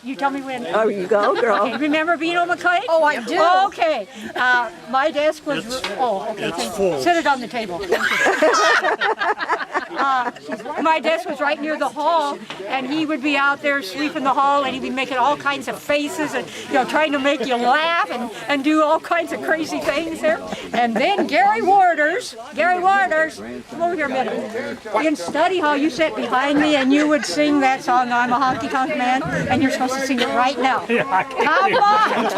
You tell me when. Oh, you go, girl. Okay, remember Beano McLean? Oh, I do. Okay. My desk was. Okay. Thank you. Set it on the table. My desk was right near the hall, and he would be out there sweeping the hall, and he'd be making all kinds of faces and trying to make you laugh and do all kinds of crazy things there. And then Gary Waters, come over here a minute. In study hall, you sat behind me, and you would sing that song, "I'm a Honky Tonk Man," and you're supposed to sing it right now. Come on!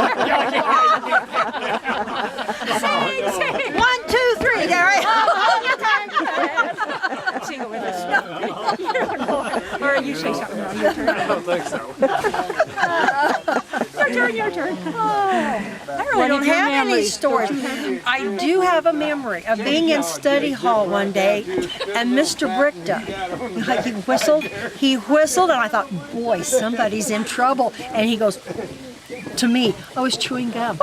Sing. 1, 2, 3, Gary. Sing it with us. You don't know. Or you say something wrong. Your turn. I don't think so. Your turn. I don't have any stories. I do have a memory of being in study hall one day, and Mr. Brickta, he whistled, and I thought, boy, somebody's in trouble. And he goes to me, I was chewing gum.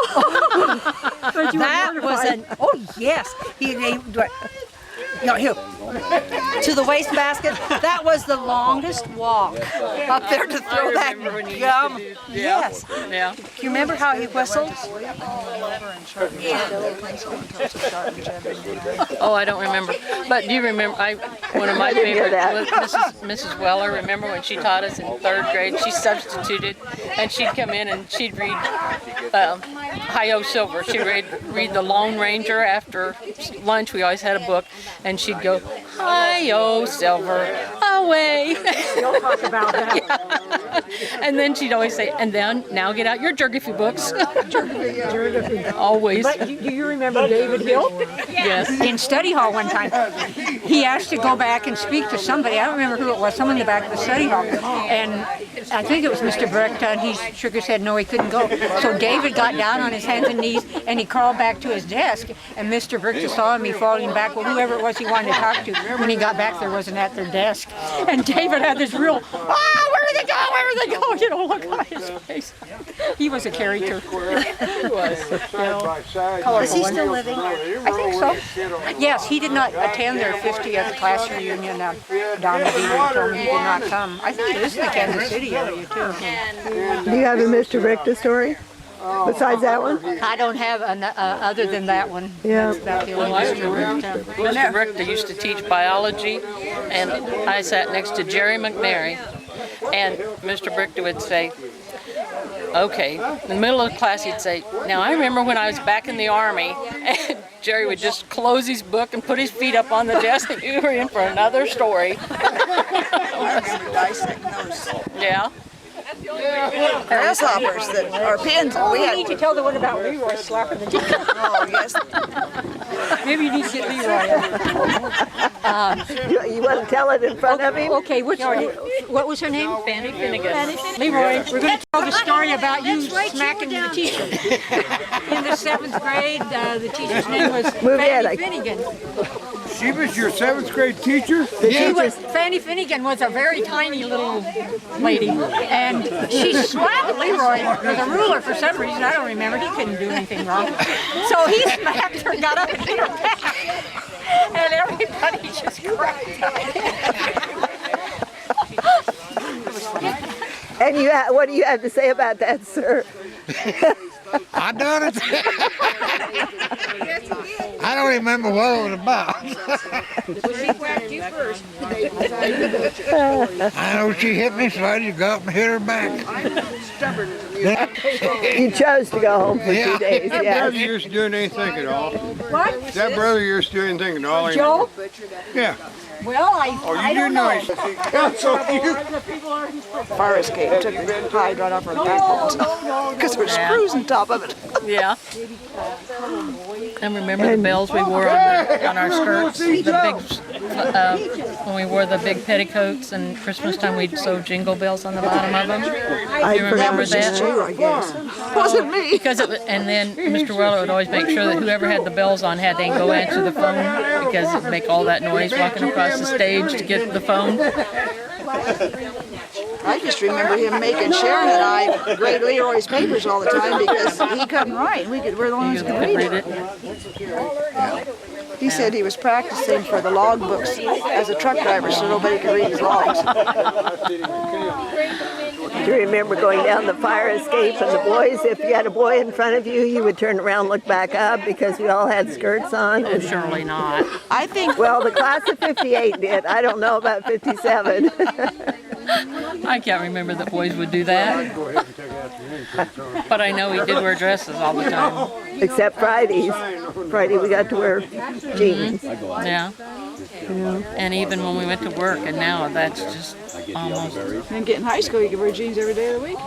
That was oh yes. He to the wastebasket. That was the longest walk up there to throw that gum. Yes. Yeah. Do you remember how he whistled? Oh, I don't remember. But do you remember? One of my favorites was Mrs. Weller. Remember when she taught us in 3rd grade? She substituted, and she'd come in and she'd read Hi-Yo Silver. She'd read The Lone Ranger after lunch. We always had a book, and she'd go, "Hi-Yo Silver, away." You'll talk about that. Yeah. And then she'd always say, "And then now get out your geography books." Always. But do you remember David Hill? Yes. In study hall one time, he asked to go back and speak to somebody. I don't remember who it was, someone in the back of the study hall. And I think it was Mr. Brickta, and he shook his head, no, he couldn't go. So David got down on his hands and knees, and he crawled back to his desk, and Mr. Brickta saw him, he falling back. Well, whoever it was he wanted to talk to, when he got back there, wasn't at their desk. And David had this real, where did they go, look on his face. He was a character. He was. Is he still living? I think so. Yes, he did not attend their 50th class reunion. Donna Beaver told me he did not come. I think it is in the Kansas City area, too. Do you have a Mr. Brickta story besides that one? I don't have other than that one. Yeah. That's about the only Mr. Brickta. Mr. Brickta used to teach biology, and I sat next to Jerry McNary, and Mr. Brickta would say, okay, in the middle of the class he'd say, "Now I remember when I was back in the Army," and Jerry would just close his book and put his feet up on the desk, and you were in for another story. Yeah. Grasshoppers that are pins. We need to tell the one about Leroy slapping the teacher. Oh, yes. Maybe you need to get Leroy. You want to tell it in front of him? Okay, what was her name? Fanny Finnegan. Leroy, we're going to tell the story about you smacking the teacher. In the 7th grade, the teacher's name was Fanny Finnegan. She was your 7th grade teacher? Fanny Finnegan was a very tiny little lady, and she slapped Leroy with a ruler for some reason. I don't remember. He couldn't do anything wrong. So he smacked her, got up and hit her back, and everybody just cracked up. And what do you have to say about that, sir? I done it. I don't remember what it was about. She whacked you first. I know she hit me, so I just got up and hit her back. You chose to go home for 2 days, That yeah. brother of yours doing anything at all? What? Is that brother of yours doing anything at all? Joe? Yeah. Well, I don't know. Fire escape took the hide right off her backbones because there were screws on top of it. Yeah. And remember the bells we wore on our skirts? The big, when we wore the big petticoats, and Christmas time we'd sew jingle bells on the bottom of them. Do you remember that? You, I guess. Wasn't me. Because and then Mr. Weller would always make sure that whoever had the bells on had to go answer the phone, because it'd make all that noise walking across the stage to get the phone. I just remember him making Sharon and I grade Leroy's papers all the time because he couldn't write. We're the ones who could read it. He said he was practicing for the log books as a truck driver so nobody could read his logs. Do you remember going down the fire escape and the boys, if you had a boy in front of you, you would turn around, look back up because we all had skirts on? And, Surely not. I think well, the class of 58 did. I don't know about 57. I can't remember that boys would do that. But I know he did wear dresses all the time. Except Fridays. Friday we got to wear jeans. Yeah. And even when we went to work, and now that's just almost. and get in high school, you could wear jeans every day of the week.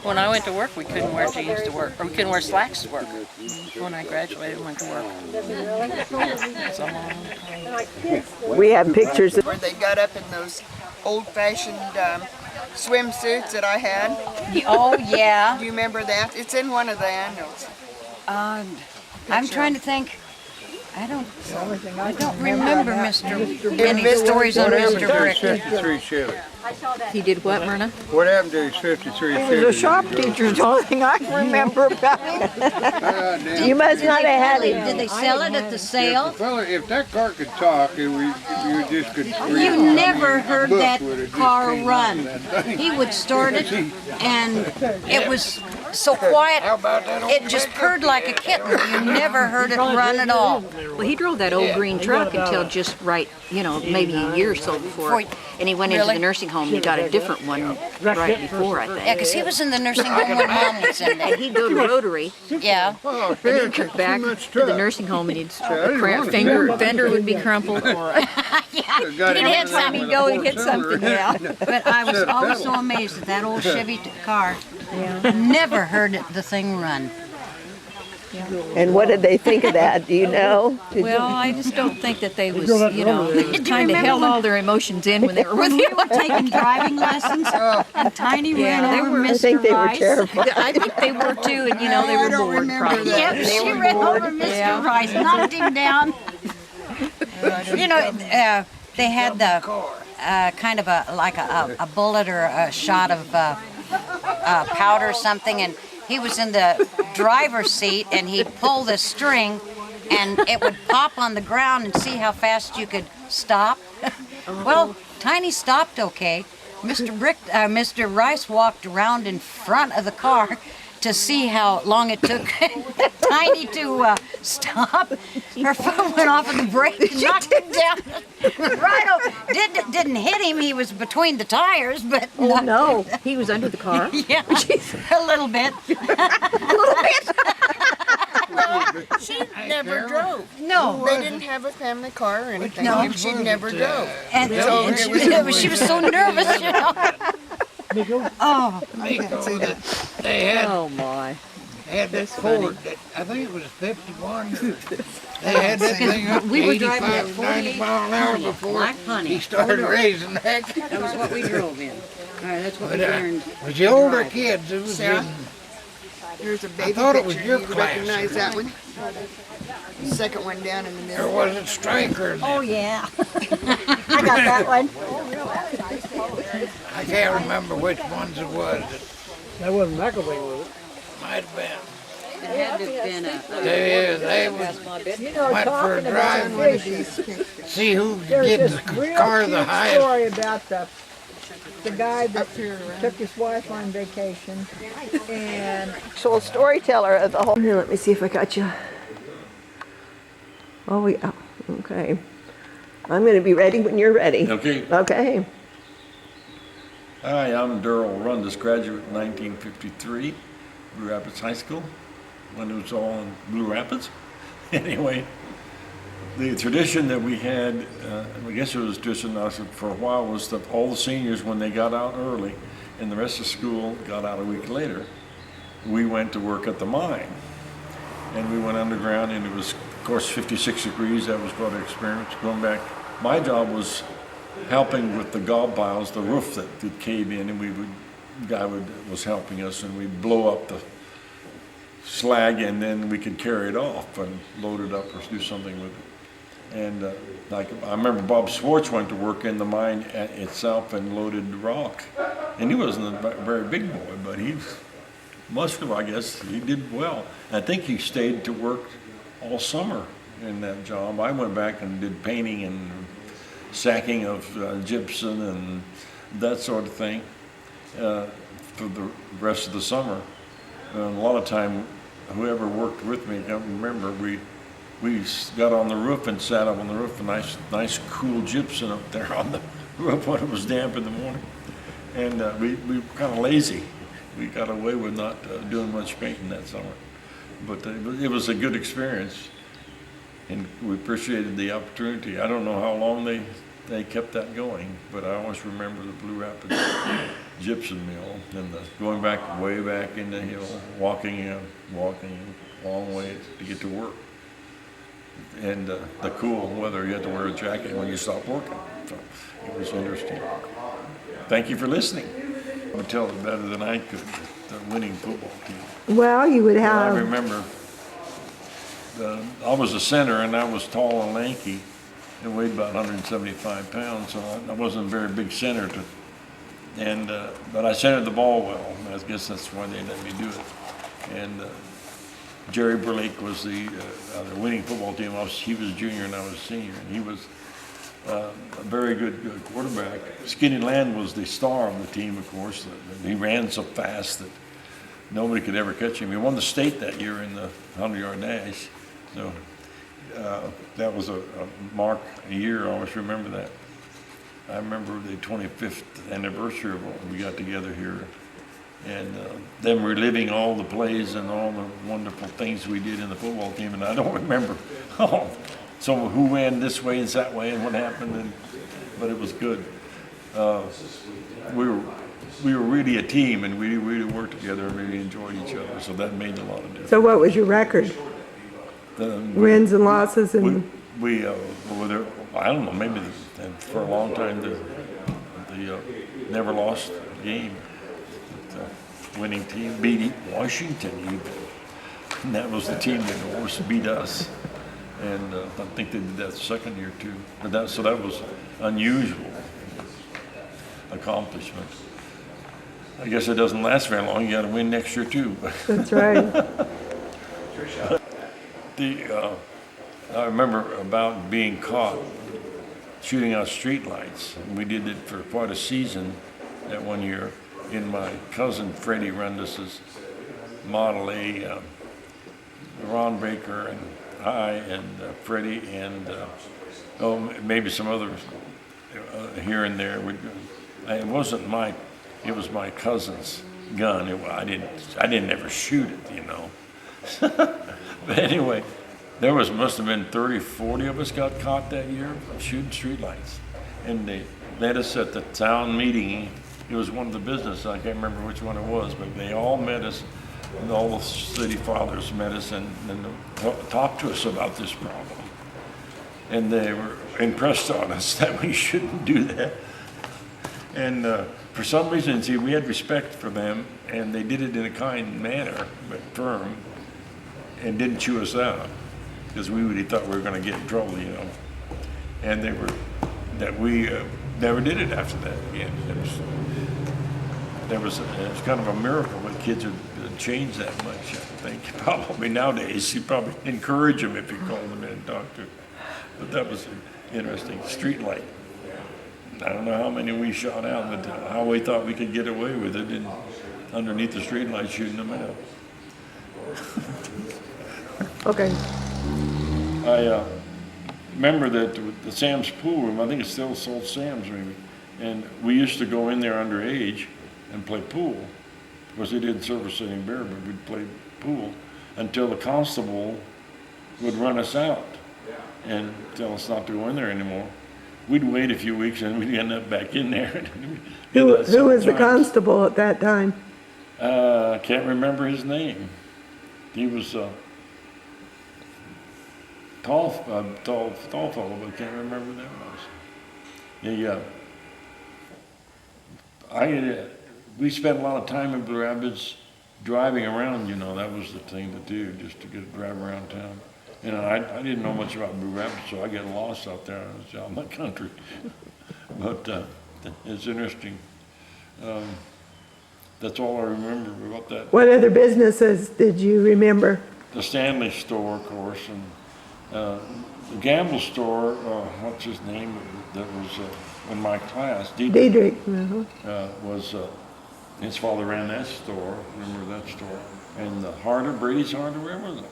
When I went to work, we couldn't wear jeans to work, or we couldn't wear slacks to work. When I graduated and went to work. It's a long time. We have pictures of Where they got up in those old-fashioned swimsuits that I had. Oh, yeah. Do you remember that? It's in one of the annuals. I'm trying to think. I don't remember any stories on Mr. Brick. 53 Shelley. He did what, Myrna? What happened to his 53 the Shelley? shop teacher's the only thing I can remember about him. You must not have had him. Did they sell it at the sale? If that car could talk, you just could read You never heard book that with it, just car came run. on that thing. He would start it, and it was so quiet, it just purred like a kitten. You never heard it run at all. Well, he drove that old green truck until just right, maybe a year or so before. And he went into the nursing home. He got a different one right before, I think. Yeah, because he was in the nursing home when Mom was in there. And he'd go to Rotary, Yeah. Oh, and here, he'd come too back much to the truck. nursing home, and he'd didn't want to fender would be crumpled, or Got he'd him hit in something, with he'd go a and hit something, yeah. But I was always so amazed at that old Chevy car. Never heard the thing run. And what did they think of that? Do you know? Well, I just don't think that they was, they kind of held all their emotions in when they were with you. Taking driving lessons, and Tiny ran over I think they were terrified. I think they were too, and they were bored probably. Yep, she ran over Mr. Rice, knocked him down. They had the kind of a bullet or a shot of powder or something, and he was in the driver's seat, and he'd pull the string, and it would pop on the ground and see how fast you could stop. Well, Tiny stopped okay. Mr. Rice walked around in front of the car to see how long it took Tiny to stop. Her foot went off of the brake and knocked him down. Right over. Didn't hit him. He was between the tires, but Oh, no. He was under the car. yeah, a little bit. She never drove. No, They didn't have a family car or anything. She never drove. and she was so nervous. Oh, They had, Oh, my. had that Ford, that, I think it was a 51. They had that thing up to We were driving that 85, 90 mile an hour before Black Honey. he started raising heck. That was what we drove in. All right, that's what But we learned. with the older kids, it was Sarah? just, Here's a baby thought it was picture. your You class. recognize that one? Second one down in the there middle. wasn't strikers. oh yeah. I got that one. I can't remember which ones it was. That wasn't McAway, was it? Might have been. It had to have been They went for a drive and see who could get the car the highest. Story about the guy that took his wife on vacation, and Actual storyteller of the whole. Here, let me see if I got you. Oh, okay. I'm going to be ready when you're ready. Okay. Okay. Hi, I'm Darrell Rundis, graduate in 1953, Blue Rapids High School, when it was all in Blue Rapids. Anyway, the tradition that we had, I guess it was tradition for a while, was that all the seniors, when they got out early and the rest of school got out a week later, we went to work at the mine. And we went underground, and it was, of course, 56 degrees. That was quite an experience going back. My job was helping with the gob piles, the roof that would cave in, and guy was helping us, and we'd blow up the slag, and then we could carry it off and load it up or do something with it. And I remember Bob Swartz went to work in the mine itself and loaded rock, and he wasn't a very big boy, but he must have, I guess, he did well. I think he stayed to work all summer in that job. I went back and did painting and sacking of gypsum and that sort of thing. for the rest of the summer. And a lot of time, whoever worked with me, I remember we got on the roof and sat up on the roof, a nice cool gypsum up there on the roof when it was damp in the morning. And we were kind of lazy. We got away with not doing much painting that summer. But it was a good experience, and we appreciated the opportunity. I don't know how long they kept that going, but I always remember the Blue Rapids gypsum mill and going back, way back in the hill, walking a long way to get to work. And the cool weather, you had to wear a jacket when you stopped working. So it was interesting. Thank you for listening. I would tell it better than I could, the winning football team. Well, you would have. I remember I was a center, and I was tall and lanky and weighed about 175 pounds, so I wasn't a very big center. But I centered the ball well. I guess that's why they let me do it. And Jerry Burlake was the winning football team. He was a junior and I was a senior, and he was a very good quarterback. Skinny Land was the star of the team, of course. He ran so fast that nobody could ever catch him. He won the state that year in the 100-yard dash. So that was a mark, a year. I always remember that. I remember the 25th anniversary of when we got together here, and them reliving all the plays and all the wonderful things we did in the football team. And I don't remember, so who ran this way and that way and what happened, but it was good. We were really a team, and we really worked together and really enjoyed each other, so that made a lot of difference. So what was your record? Wins and losses? And I don't know, maybe for a long time the never lost game. The winning team beat Washington even, and that was the team that of course beat us. And I think they did that the second year too. But that was unusual accomplishment. I guess it doesn't last very long. You got to win next year too. That's right. I remember about being caught shooting out streetlights. We did it for quite a season that one year. In my cousin Freddie Rundus's Model A, Ron Baker and I and Freddie and maybe some others here and there. It wasn't it was my cousin's gun. I didn't ever shoot it, you know. But anyway, there must have been 30, 40 of us got caught that year shooting streetlights. And they met us at the town meeting. It was one of the business, I can't remember which one it was, but they all met us, and all the city fathers met us and talked to us about this problem. And they were impressed on us that we shouldn't do that. And for some reason, see, we had respect for them, and they did it in a kind manner, but firm, and didn't chew us out, because we really thought we were going to get in trouble, you know. And we never did it after that again. It was kind of a miracle that kids would change that much, I think. Probably nowadays, you probably encourage them if you call them in and talk to them. But that was interesting. Street light. I don't know how many we shot out, but how we thought we could get away with it underneath the street light shooting them out. Okay. I remember that the Sam's pool room, I think it's still sold Sam's maybe, and we used to go in there underage and play pool. Of course, they didn't serve us any beer, but we'd play pool until the constable would run us out and tell us not to go in there anymore. We'd wait a few weeks and we'd end up back in there. Who was the constable at that time? Can't remember his name. He was tall fellow, but I can't remember who that was. We spent a lot of time in Blue Rapids driving around, you know. That was the thing to do, just to drive around town. You know, I didn't know much about Blue Rapids, so I get lost out there. I was out in the country. But it's interesting. That's all I remember about that. What other businesses did you remember? The Stanley store, of course, and the Gamble store, what's his name, that was in my class, Diedrich. was His father ran that store, remember that store? And the Brady's Hardware was it?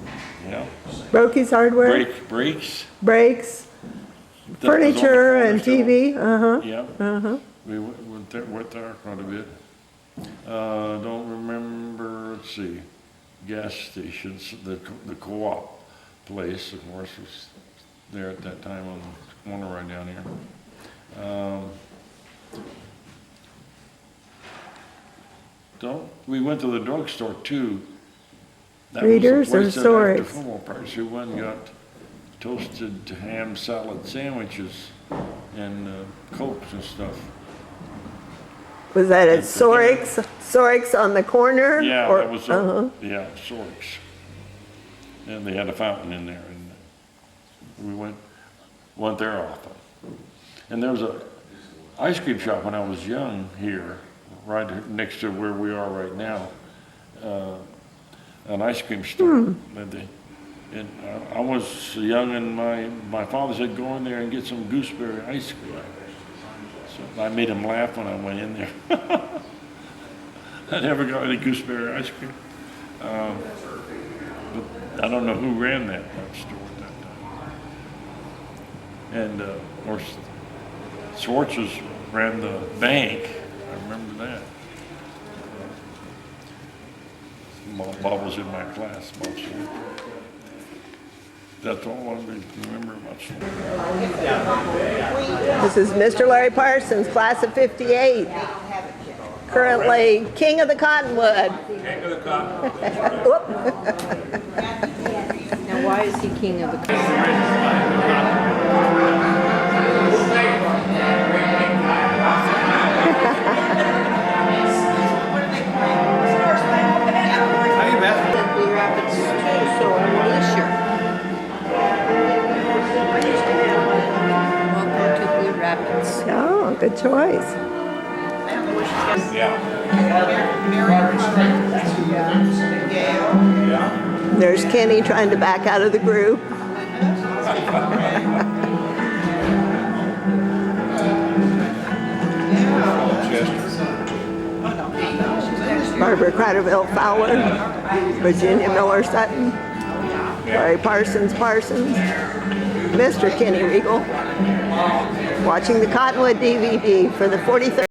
Yeah. Brokey's Hardware, Brakes. brakes, That was on the furniture corner and store. TV, uh-huh. Yeah. We went there quite a bit. Don't remember, let's see, gas stations, the co-op place, of course, was there at that time on the corner right down here. We went to the drugstore too. That was the Readers or place that after Sorex? football practice, we went and got toasted ham salad sandwiches and Cokes and stuff. Was that at Sorex on the corner? Yeah, or- that was, yeah, Sorex. And they had a fountain in there, and we went there often. And there was a ice cream shop when I was young here, right next to where we are right now, an ice cream store. And I was young, and my father said, go in there and get some gooseberry ice cream. So I made him laugh when I went in there. I never got any gooseberry ice cream. But I don't know who ran that store at that time. And of course, Schwartz's ran the bank. I remember that. Bob was in my class mostly. That's all I remember about Schwartz. This is Mr. Larry Parsons, class of 58. Currently king of the cottonwood. King of the cottonwood. Now, why is he king of the country? Blue Rapids too, so I'm really sure. Welcome to Blue Rapids. Oh, good choice. There's Kenny trying to back out of the group. Barbara Cradaville Fowler, Virginia Miller Sutton, Larry Parsons, Mr. Kenny Regal, watching the Cottonwood DVD for the 43rd.